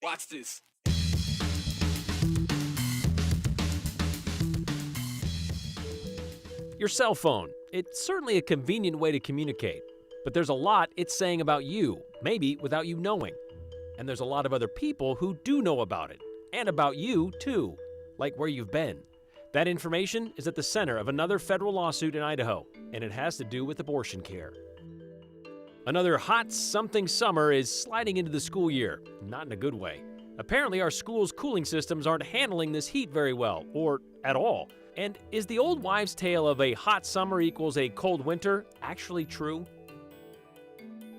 Watch this. Your cell phone. It's certainly a convenient way to communicate, but there's a lot it's saying about you, maybe without you knowing. And there's a lot of other people who do know about it, and about you too, like where you've been. That information is at the center of another federal lawsuit in Idaho, and it has to do with abortion care. Another hot something summer is sliding into the school year, not in a good way. Apparently our school's cooling systems aren't handling this heat very well, or at all. And is the old wives' tale of a hot summer equals a cold winter actually true?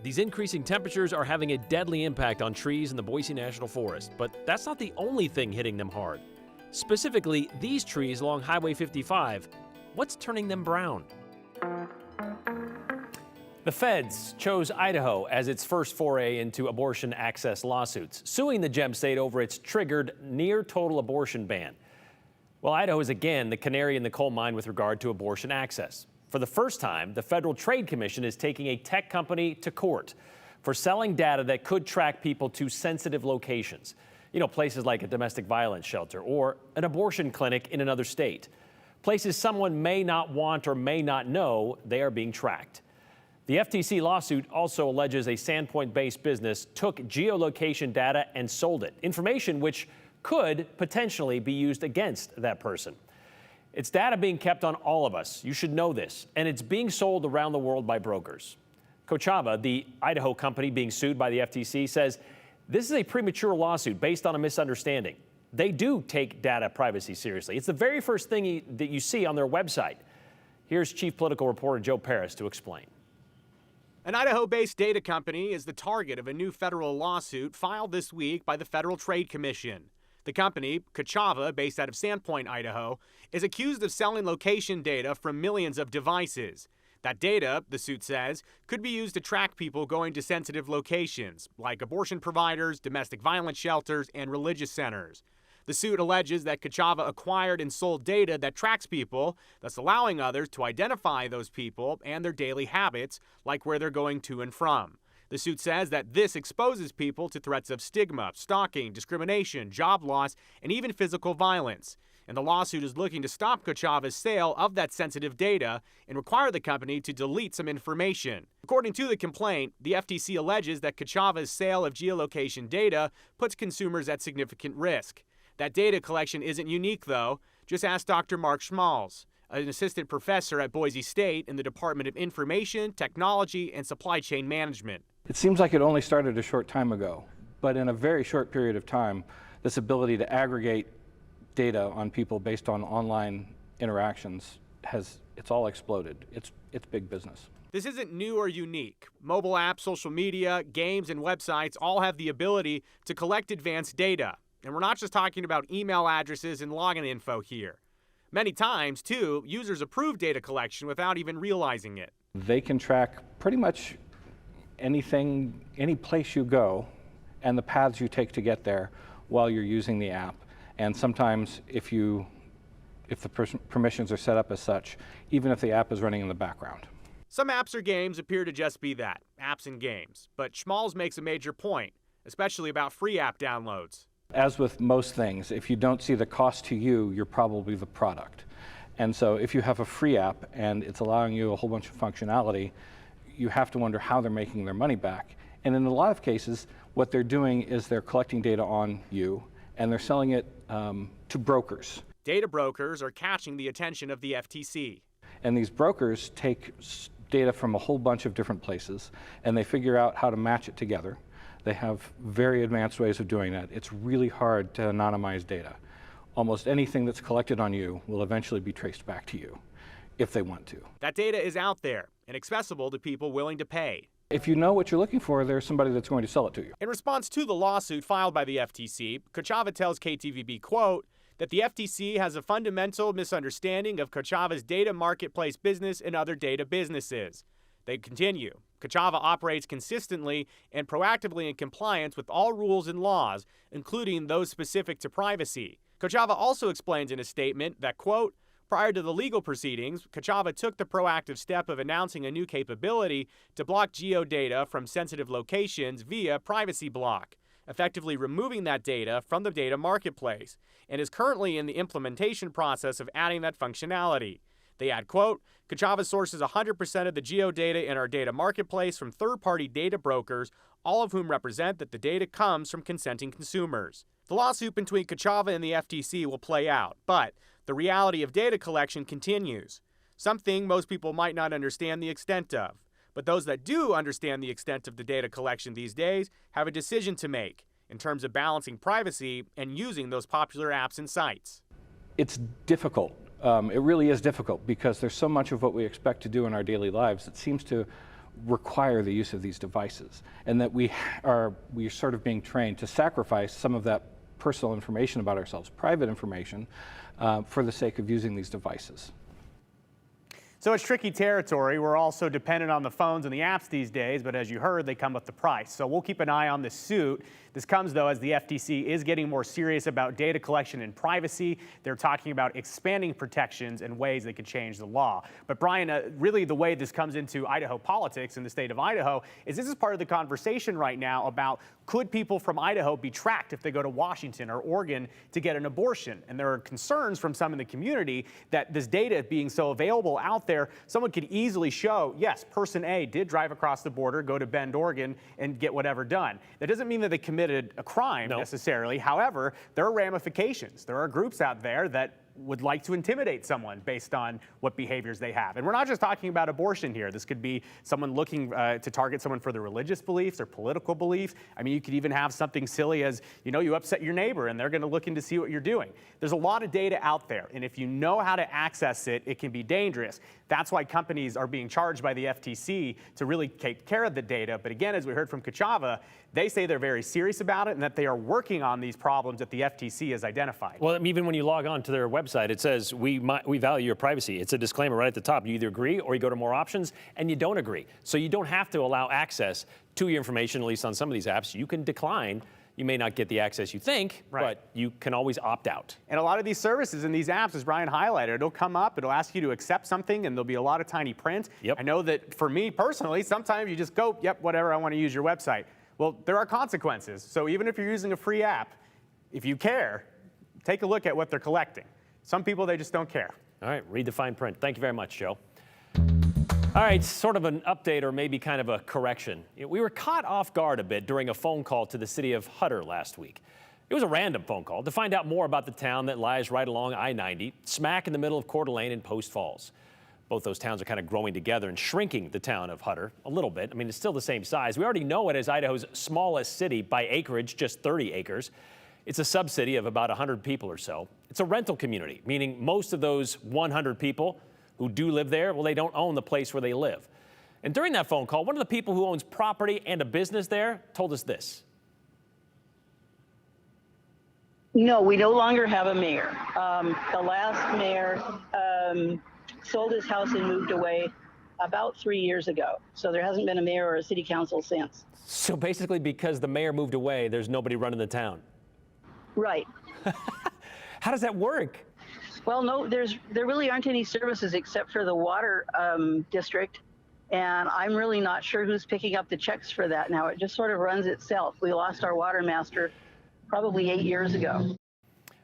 These increasing temperatures are having a deadly impact on trees in the Boise National Forest, but that's not the only thing hitting them hard. Specifically, these trees along Highway 55, what's turning them brown? The feds chose Idaho as its first foray into abortion access lawsuits, suing the Gem State over its triggered near-total abortion ban. Well, Idaho is again the canary in the coal mine with regard to abortion access. For the first time, the Federal Trade Commission is taking a tech company to court for selling data that could track people to sensitive locations. You know, places like a domestic violence shelter or an abortion clinic in another state. Places someone may not want or may not know they are being tracked. The FTC lawsuit also alleges a Sandpoint-based business took geolocation data and sold it, information which could potentially be used against that person. It's data being kept on all of us. You should know this. And it's being sold around the world by brokers. Kochava, the Idaho company being sued by the FTC, says this is a premature lawsuit based on a misunderstanding. They do take data privacy seriously. It's the very first thing that you see on their website. Here's Chief Political Reporter Joe Paris to explain. An Idaho-based data company is the target of a new federal lawsuit filed this week by the Federal Trade Commission. The company, Kochava, based out of Sandpoint, Idaho, is accused of selling location data from millions of devices. That data, the suit says, could be used to track people going to sensitive locations, like abortion providers, domestic violence shelters, and religious centers. The suit alleges that Kochava acquired and sold data that tracks people, thus allowing others to identify those people and their daily habits, like where they're going to and from. The suit says that this exposes people to threats of stigma, stalking, discrimination, job loss, and even physical violence. And the lawsuit is looking to stop Kochava's sale of that sensitive data and require the company to delete some information. According to the complaint, the FTC alleges that Kochava's sale of geolocation data puts consumers at significant risk. That data collection isn't unique, though. Just ask Dr. Mark Schmalz, an assistant professor at Boise State in the Department of Information, Technology, and Supply Chain Management. It seems like it only started a short time ago, but in a very short period of time, this ability to aggregate data on people based on online interactions it's all exploded. It's big business. This isn't new or unique. Mobile apps, social media, games, and websites all have the ability to collect advanced data. And we're not just talking about email addresses and login info here. Many times, too, users approve data collection without even realizing it. They can track pretty much anything, any place you go, and the paths you take to get there while you're using the app. And sometimes if the permissions are set up as such, even if the app is running in the background. Some apps or games appear to just be that, apps and games. But Schmalz makes a major point, especially about free app downloads. As with most things, if you don't see the cost to you, you're probably the product. And so if you have a free app and it's allowing you a whole bunch of functionality, you have to wonder how they're making their money back. And in a lot of cases, what they're doing is they're collecting data on you and they're selling it to brokers. Data brokers are catching the attention of the FTC. And these brokers take data from a whole bunch of different places and they figure out how to match it together. They have very advanced ways of doing that. It's really hard to anonymize data. Almost anything that's collected on you will eventually be traced back to you, if they want to. That data is out there and accessible to people willing to pay. If you know what you're looking for, there's somebody that's going to sell it to you. In response to the lawsuit filed by the FTC, Kochava tells KTVB, quote, that the FTC has a fundamental misunderstanding of Kochava's data marketplace business and other data businesses. They continue. Kochava operates consistently and proactively in compliance with all rules and laws, including those specific to privacy. Kochava also explains in a statement that, quote, prior to the legal proceedings, Kochava took the proactive step of announcing a new capability to block geodata from sensitive locations via Privacy Block, effectively removing that data from the data marketplace, and is currently in the implementation process of adding that functionality. They add, quote, Kochava sources 100% of the geodata in our data marketplace from third-party data brokers, all of whom represent that the data comes from consenting consumers. The lawsuit between Kochava and the FTC will play out, but the reality of data collection continues, something most people might not understand the extent of. But those that do understand the extent of the data collection these days have a decision to make in terms of balancing privacy and using those popular apps and sites. It's difficult. It really is difficult because there's so much of what we expect to do in our daily lives that seems to require the use of these devices, and that we're sort of being trained to sacrifice some of that personal information about ourselves, private information, for the sake of using these devices. So it's tricky territory. We're all so dependent on the phones and the apps these days, but as you heard, they come with the price. So we'll keep an eye on this suit. This comes, though, as the FTC is getting more serious about data collection and privacy. They're talking about expanding protections and ways they could change the law. But Brian, really the way this comes into Idaho politics in the state of Idaho is this is part of the conversation right now about could people from Idaho be tracked if they go to Washington or Oregon to get an abortion? And there are concerns from some in the community that this data being so available out there, someone could easily show, yes, person A did drive across the border, go to Bend, Oregon, and get whatever done. That doesn't mean that they committed a crime necessarily. However, there are ramifications. There are groups out there that would like to intimidate someone based on what behaviors they have. And we're not just talking about abortion here. This could be someone looking to target someone for their religious beliefs or political beliefs. I mean, you could even have something silly as, you upset your neighbor and they're going to look in to see what you're doing. There's a lot of data out there, and if you know how to access it, it can be dangerous. That's why companies are being charged by the FTC to really take care of the data. But again, as we heard from Kochava, they say they're very serious about it and that they are working on these problems that the FTC has identified. Well, even when you log on to their website, it says, we value your privacy. It's a disclaimer right at the top. You either agree or you go to more options, and you don't agree. So you don't have to allow access to your information, at least on some of these apps. You can decline. You may not get the access you think, but you can always opt out. And a lot of these services and these apps, as Brian highlighted, it'll come up, it'll ask you to accept something, and there'll be a lot of tiny print. Yep. I know that for me personally, sometimes you just go, yep, whatever, I want to use your website. Well, there are consequences. So even if you're using a free app, if you care, take a look at what they're collecting. Some people, they just don't care. All right, read the fine print. Thank you very much, Joe. All right, sort of an update or maybe kind of a correction. We were caught off guard a bit during a phone call to the city of Huetter last week. It was a random phone call to find out more about the town that lies right along I-90, smack in the middle of Coeur d'Alene and Post Falls. Both those towns are kind of growing together and shrinking the town of Huetter a little bit. I mean, it's still the same size. We already know it as Idaho's smallest city by acreage, just 30 acres. It's a sub-city of about 100 people or so. It's a rental community, meaning most of those 100 people who do live there, well, they don't own the place where they live. And during that phone call, one of the people who owns property and a business there told us this. No, we no longer have a mayor. The last mayor sold his house and moved away about 3 years ago. So there hasn't been a mayor or a city council since. So basically, because the mayor moved away, there's nobody running the town. Right. How does that work? Well, no, there really aren't any services except for the water district. And I'm really not sure who's picking up the checks for that now. It just sort of runs itself. We lost our water master probably 8 years ago.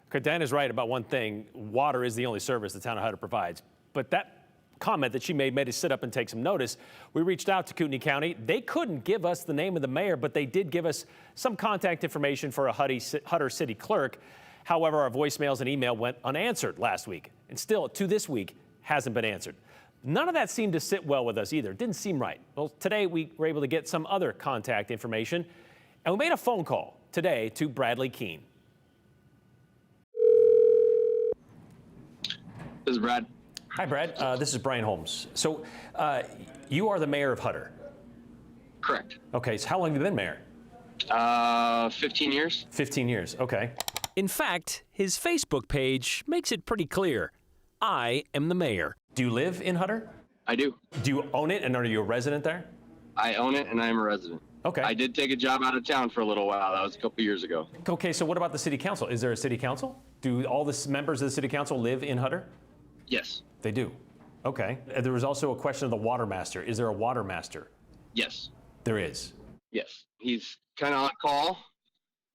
Okay, Dan is right about one thing. Water is the only service the town of Huetter provides. But that comment that she made us sit up and take some notice. We reached out to Kootenai County. They couldn't give us the name of the mayor, but they did give us some contact information for a Huetter city clerk. However, our voicemails and email went unanswered last week, and still to this week hasn't been answered. None of that seemed to sit well with us either. It didn't seem right. Well, today we were able to get some other contact information, and we made a phone call today to Bradley Keene. This is Brad. Hi, Brad. This is Brian Holmes. So you are the mayor of Huetter. Correct. Okay, so how long have you been mayor? 15 years. 15 years, okay. In fact, his Facebook page makes it pretty clear. I am the mayor. Do you live in Huetter? I do. Do you own it, and are you a resident there? I own it, and I am a resident. Okay. I did take a job out of town for a little while. That was a couple years ago. Okay, so what about the city council? Is there a city council? Do all the members of the city council live in Huetter? Yes. They do. Okay. There was also a question of the water master. Is there a water master? Yes. There is. Yes. He's kind of on call.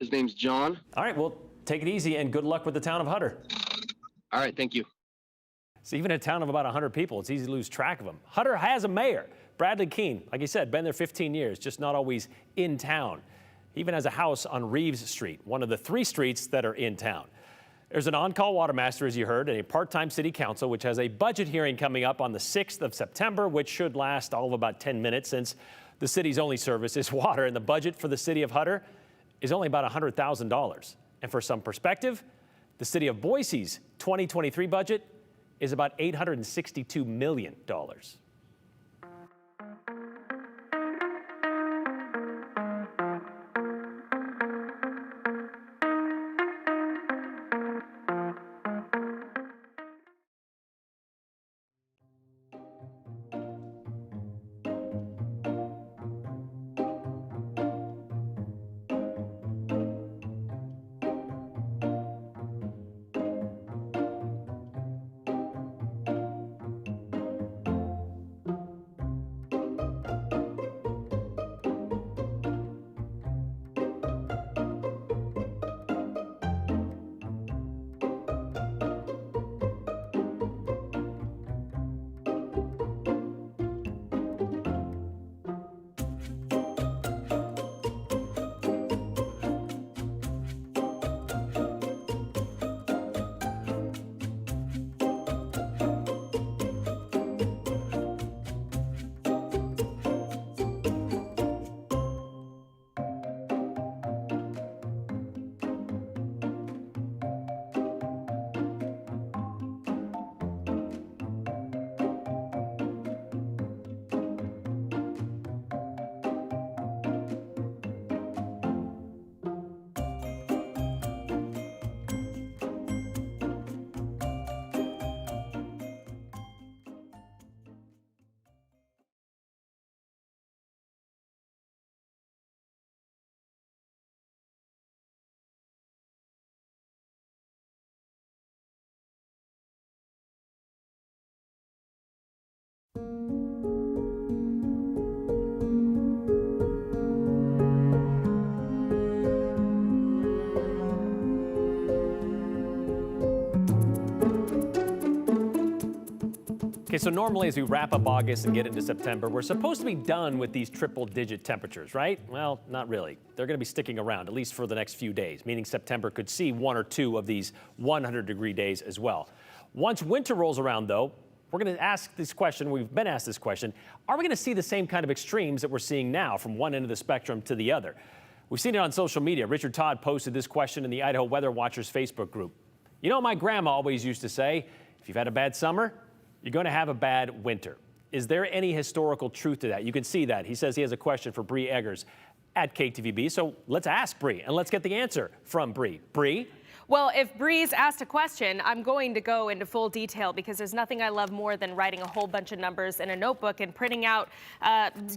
His name's John. All right, well, take it easy and good luck with the town of Huetter. All right, thank you. So even a town of about 100 people, it's easy to lose track of them. Huetter has a mayor, Bradley Keene. Like you said, been there 15 years, just not always in town. He even has a house on Reeves Street, one of the 3 streets that are in town. There's an on-call water master, as you heard, and a part-time city council, which has a budget hearing coming up on the 6th of September, which should last all of about 10 minutes since the city's only service is water, and the budget for the city of Huetter is only about $100,000. And for some perspective, the city of Boise's 2023 budget is about $862 million. Okay, so normally as we wrap up August and get into September, we're supposed to be done with these triple-digit temperatures, right? Well, not really. They're going to be sticking around, at least for the next few days, meaning September could see 1 or 2 of these 100-degree days as well. Once winter rolls around, though, we're going to ask this question, we've been asked this question, are we going to see the same kind of extremes that we're seeing now from one end of the spectrum to the other? We've seen it on social media. Richard Todd posted this question in the Idaho Weather Watchers Facebook group. You know, my grandma always used to say, if you've had a bad summer, you're going to have a bad winter. Is there any historical truth to that? You can see that. He says he has a question for Bree Eggers at KTVB. So let's ask Bree, and let's get the answer from Bree. Bree? Well, if Bree's asked a question, I'm going to go into full detail because there's nothing I love more than writing a whole bunch of numbers in a notebook and printing out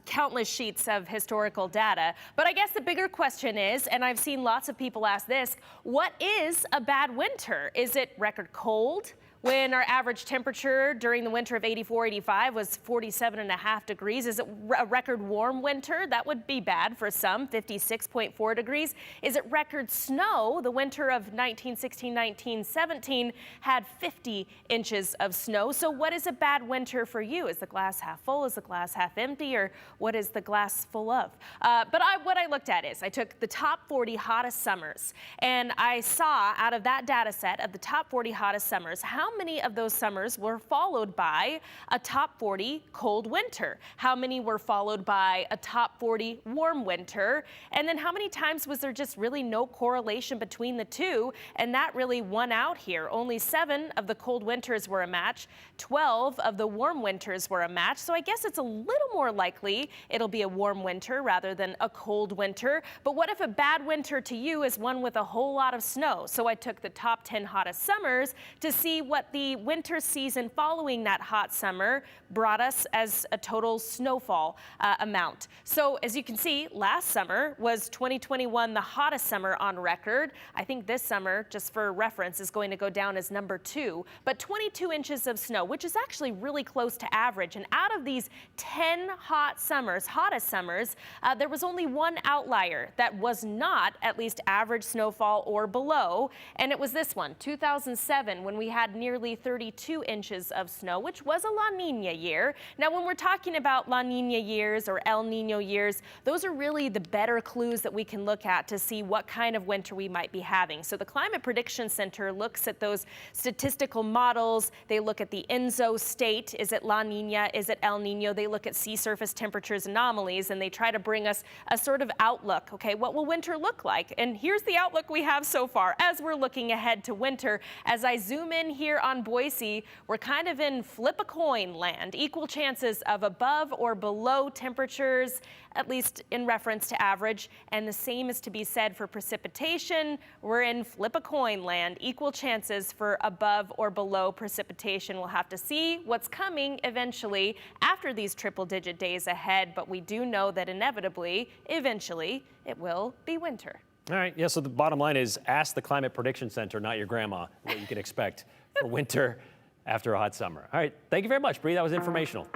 countless sheets of historical data. But I guess the bigger question is, and I've seen lots of people ask this, what is a bad winter? Is it record cold? When our average temperature during the winter of 84-85 was 47.5 degrees. Is it a record warm winter? That would be bad for some, 56.4 degrees. Is it record snow? The winter of 1916-1917 had 50 inches of snow. So what is a bad winter for you? Is the glass half full? Is the glass half empty? Or what is the glass full of? What I looked at is I took the top 40 hottest summers, and I saw out of that data set of the top 40 hottest summers, how many of those summers were followed by a top 40 cold winter? How many were followed by a top 40 warm winter? And then how many times was there just really no correlation between the two? And that really won out here. Only 7 of the cold winters were a match. 12 of the warm winters were a match. So I guess it's a little more likely it'll be a warm winter rather than a cold winter. But what if a bad winter to you is one with a whole lot of snow? So I took the top 10 hottest summers to see what what the winter season following that hot summer brought us as a total snowfall amount. So as you can see, last summer was 2021 the hottest summer on record. I think this summer, just for reference, is going to go down as number 2, but 22 inches of snow, which is actually really close to average. And out of these 10 hottest summers, there was only one outlier that was not at least average snowfall or below, and it was this one, 2007, when we had nearly 32 inches of snow, which was a La Nina year. Now, when we're talking about La Nina years or El Nino years, those are really the better clues that we can look at to see what kind of winter we might be having. So the Climate Prediction Center looks at those statistical models. They look at the ENSO state. Is it La Nina? Is it El Nino? They look at sea surface temperatures anomalies, and they try to bring us a sort of outlook. Okay, what will winter look like? And here's the outlook we have so far as we're looking ahead to winter. As I zoom in here on Boise, we're kind of in flip a coin land. Equal chances of above or below temperatures, at least in reference to average. And the same is to be said for precipitation. We're in flip a coin land. Equal chances for above or below precipitation. We'll have to see what's coming eventually after these triple-digit days ahead. But we do know that inevitably, eventually, it will be winter. All right, yeah, so the bottom line is ask the Climate Prediction Center, not your grandma, what you can expect for winter after a hot summer. All right, thank you very much, Bree. That was informational.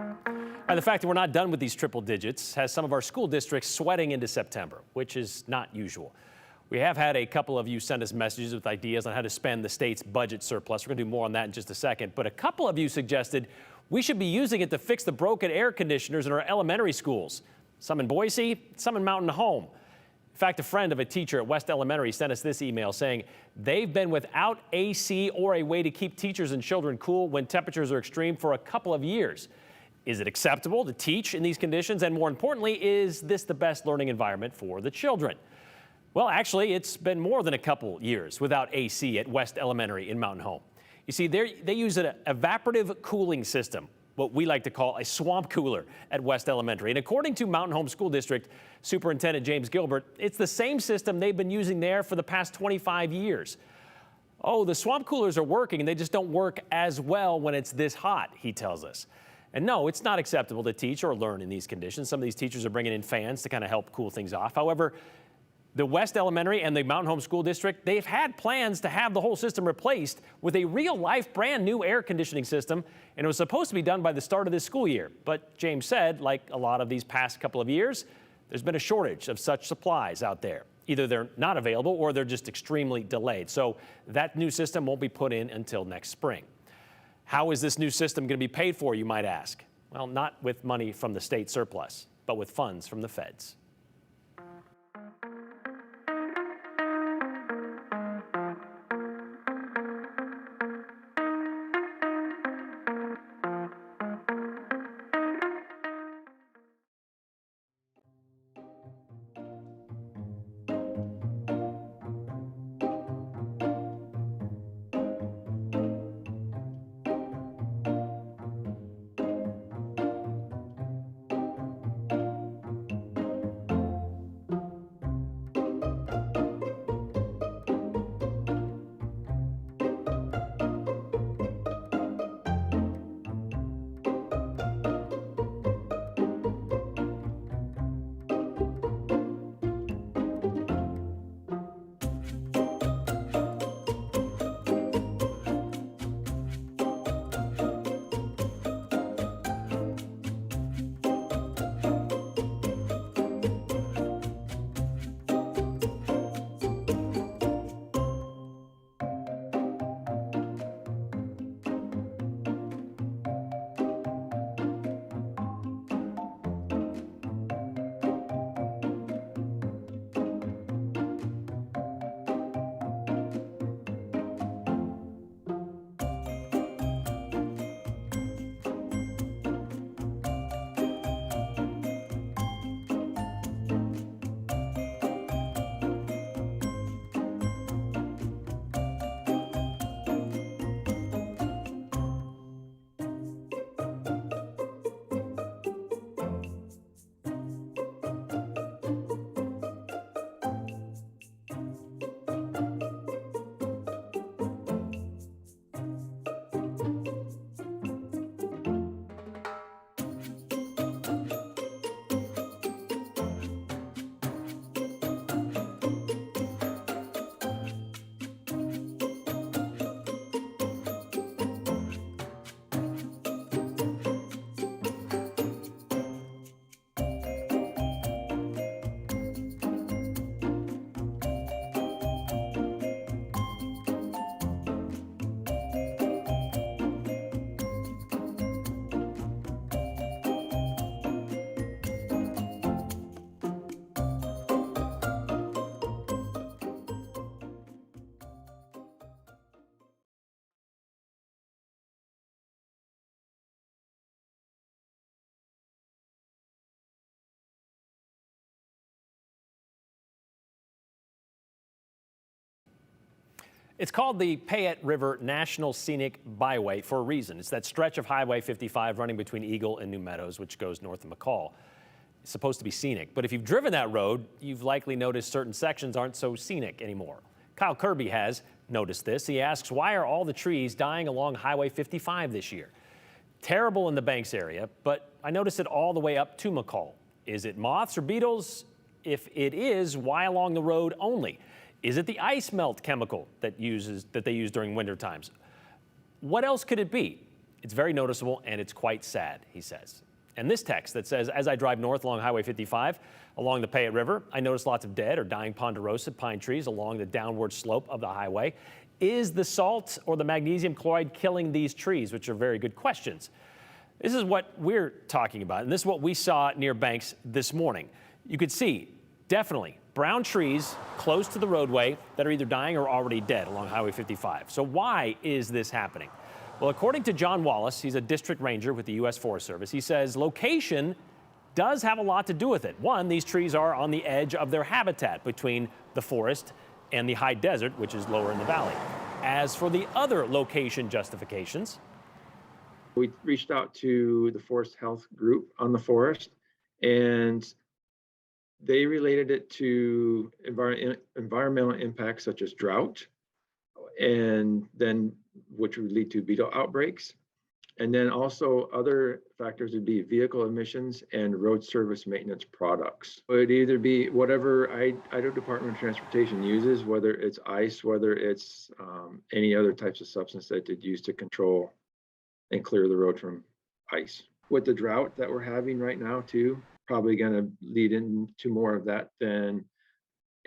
And the fact that we're not done with these triple digits has some of our school districts sweating into September, which is not usual. We have had a couple of you send us messages with ideas on how to spend the state's budget surplus. We're going to do more on that in just a second. But a couple of you suggested we should be using it to fix the broken air conditioners in our elementary schools. Some in Boise, some in Mountain Home. In fact, a friend of a teacher at West Elementary sent us this email saying they've been without AC or a way to keep teachers and children cool when temperatures are extreme for a couple of years. Is it acceptable to teach in these conditions? And more importantly, is this the best learning environment for the children? Well, actually, it's been more than a couple years without AC at West Elementary in Mountain Home. You see, they use an evaporative cooling system, what we like to call a swamp cooler at West Elementary. And according to Mountain Home School District Superintendent James Gilbert, it's the same system they've been using there for the past 25 years. Oh, the swamp coolers are working, and they just don't work as well when it's this hot, he tells us. And no, it's not acceptable to teach or learn in these conditions. Some of these teachers are bringing in fans to kind of help cool things off. However, the West Elementary and the Mountain Home School District, they've had plans to have the whole system replaced with a real-life, brand-new air conditioning system, and it was supposed to be done by the start of this school year. But James said, like a lot of these past couple of years, there's been a shortage of such supplies out there. Either they're not available or they're just extremely delayed. So that new system won't be put in until next spring. How is this new system going to be paid for, you might ask? Well, not with money from the state surplus, but with funds from the feds. It's called the Payette River National Scenic Byway for a reason. It's that stretch of Highway 55 running between Eagle and New Meadows, which goes north of McCall. It's supposed to be scenic, but if you've driven that road, you've likely noticed certain sections aren't so scenic anymore. Kyle Kirby has noticed this. He asks, why are all the trees dying along Highway 55 this year? Terrible in the Banks area, but I noticed it all the way up to McCall. Is it moths or beetles? If it is, why along the road only? Is it the ice melt chemical that they use during winter times? What else could it be? It's very noticeable and it's quite sad, he says. And this text that says, as I drive north along Highway 55 along the Payette River, I notice lots of dead or dying ponderosa pine trees along the downward slope of the highway. Is the salt or the magnesium chloride killing these trees? Which are very good questions. This is what we're talking about, and this is what we saw near Banks this morning. You could see, definitely, brown trees close to the roadway that are either dying or already dead along Highway 55. So why is this happening? Well, according to John Wallace, he's a district ranger with the U.S. Forest Service, he says location does have a lot to do with it. One, these trees are on the edge of their habitat between the forest and the high desert, which is lower in the valley. As for the other location justifications, we reached out to the Forest Health Group on the forest, and they related it to environmental impacts such as drought, and then which would lead to beetle outbreaks. And then also other factors would be vehicle emissions and road service maintenance products. It would either be whatever Idaho Department of Transportation uses, whether it's ice, whether it's any other types of substance that they'd use to control and clear the road from ice. With the drought that we're having right now too, probably going to lead into more of that than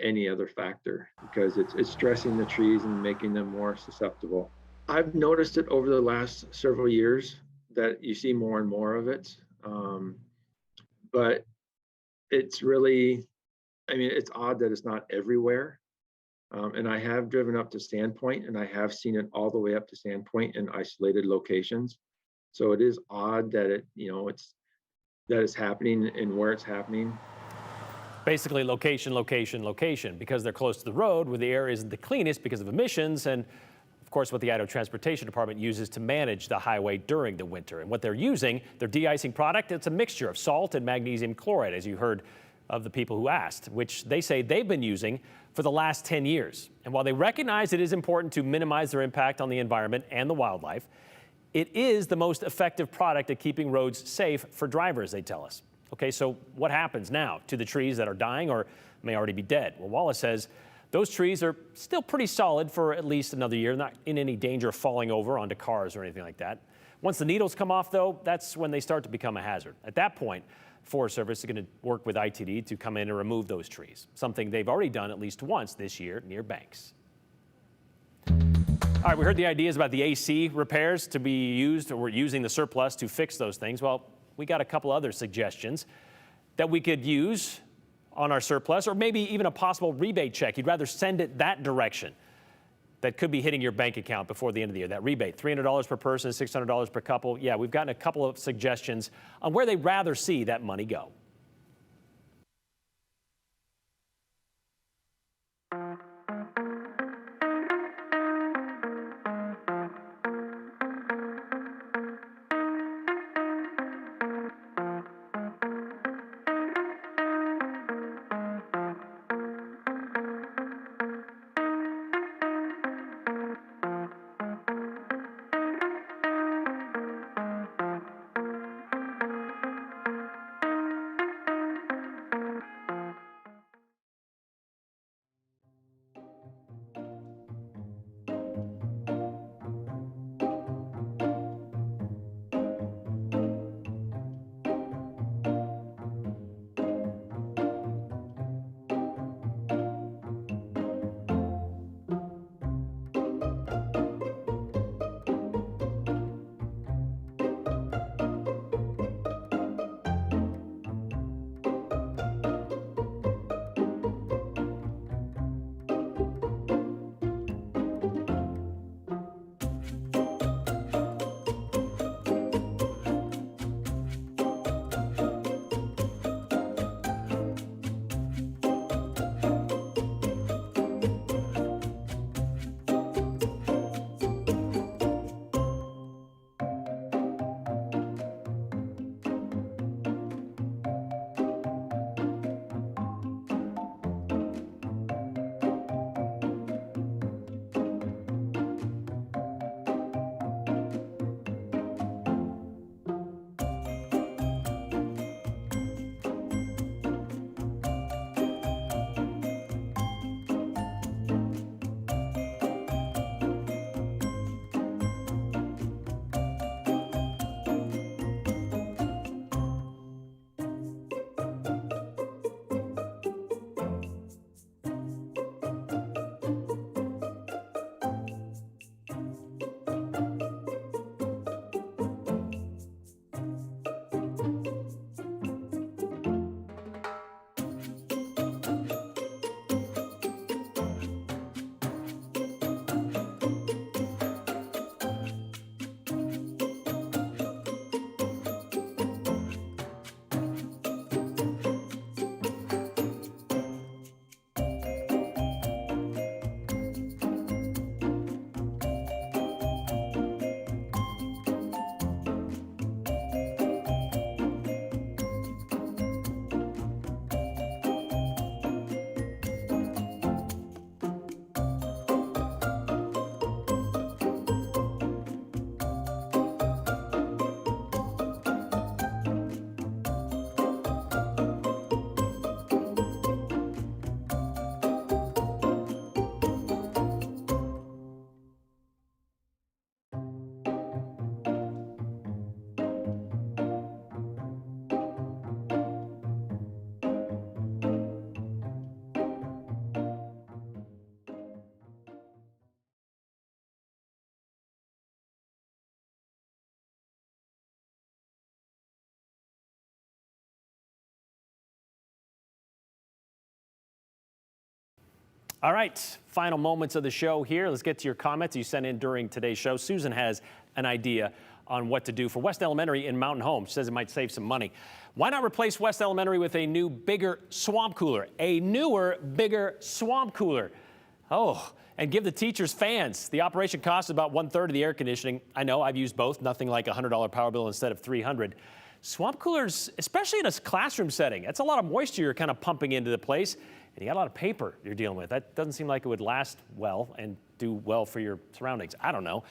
any other factor, because it's stressing the trees and making them more susceptible. I've noticed it over the last several years that you see more and more of it. But it's really, I mean, it's odd that it's not everywhere. And I have driven up to Sandpoint, and I have seen it all the way up to Sandpoint in isolated locations. So it is odd that it's happening and where it's happening. basically location, location, location, because they're close to the road where the air isn't the cleanest because of emissions, and of course what the Idaho Transportation Department uses to manage the highway during the winter. And what they're using, their de-icing product, it's a mixture of salt and magnesium chloride, as you heard of the people who asked, which they say they've been using for the last 10 years. And while they recognize it is important to minimize their impact on the environment and the wildlife, it is the most effective product at keeping roads safe for drivers, they tell us. Okay, so what happens now to the trees that are dying or may already be dead? Well, Wallace says those trees are still pretty solid for at least another year, not in any danger of falling over onto cars or anything like that. Once the needles come off, though, that's when they start to become a hazard. At that point, Forest Service is going to work with ITD to come in and remove those trees, something they've already done at least once this year near Banks. All right, we heard the ideas about the AC repairs to be used, or we're using the surplus to fix those things. Well, we got a couple other suggestions that we could use on our surplus, or maybe even a possible rebate check. You'd rather send it that direction. That could be hitting your bank account before the end of the year. That rebate, $300 per person, $600 per couple. Yeah, we've gotten a couple of suggestions on where they'd rather see that money go. All right, final moments of the show here. Let's get to your comments you sent in during today's show. Susan has an idea on what to do for West Elementary in Mountain Home. She says it might save some money. Why not replace West Elementary with a new, bigger swamp cooler? A newer, bigger swamp cooler. Oh, and give the teachers fans. The operation costs about 1/3 of the air conditioning. I know, I've used both, nothing like a $100 power bill instead of $300. Swamp coolers, especially in a classroom setting, that's a lot of moisture you're kind of pumping into the place, and you got a lot of paper you're dealing with. That doesn't seem like it would last well and do well for your surroundings. I don't know.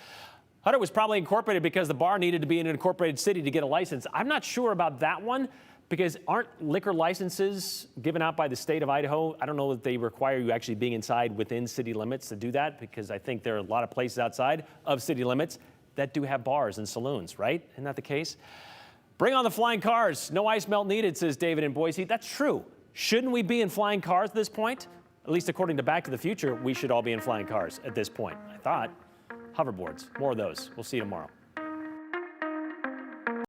Huetter was probably incorporated because the bar needed to be in an incorporated city to get a license. I'm not sure about that one, because aren't liquor licenses given out by the state of Idaho? I don't know that they require you actually being inside within city limits to do that, because I think there are a lot of places outside of city limits that do have bars and saloons, right? Isn't that the case? Bring on the flying cars. No ice melt needed, says David in Boise. That's true. Shouldn't we be in flying cars at this point? At least according to Back to the Future, we should all be in flying cars at this point. I thought. Hoverboards, more of those. We'll see you tomorrow.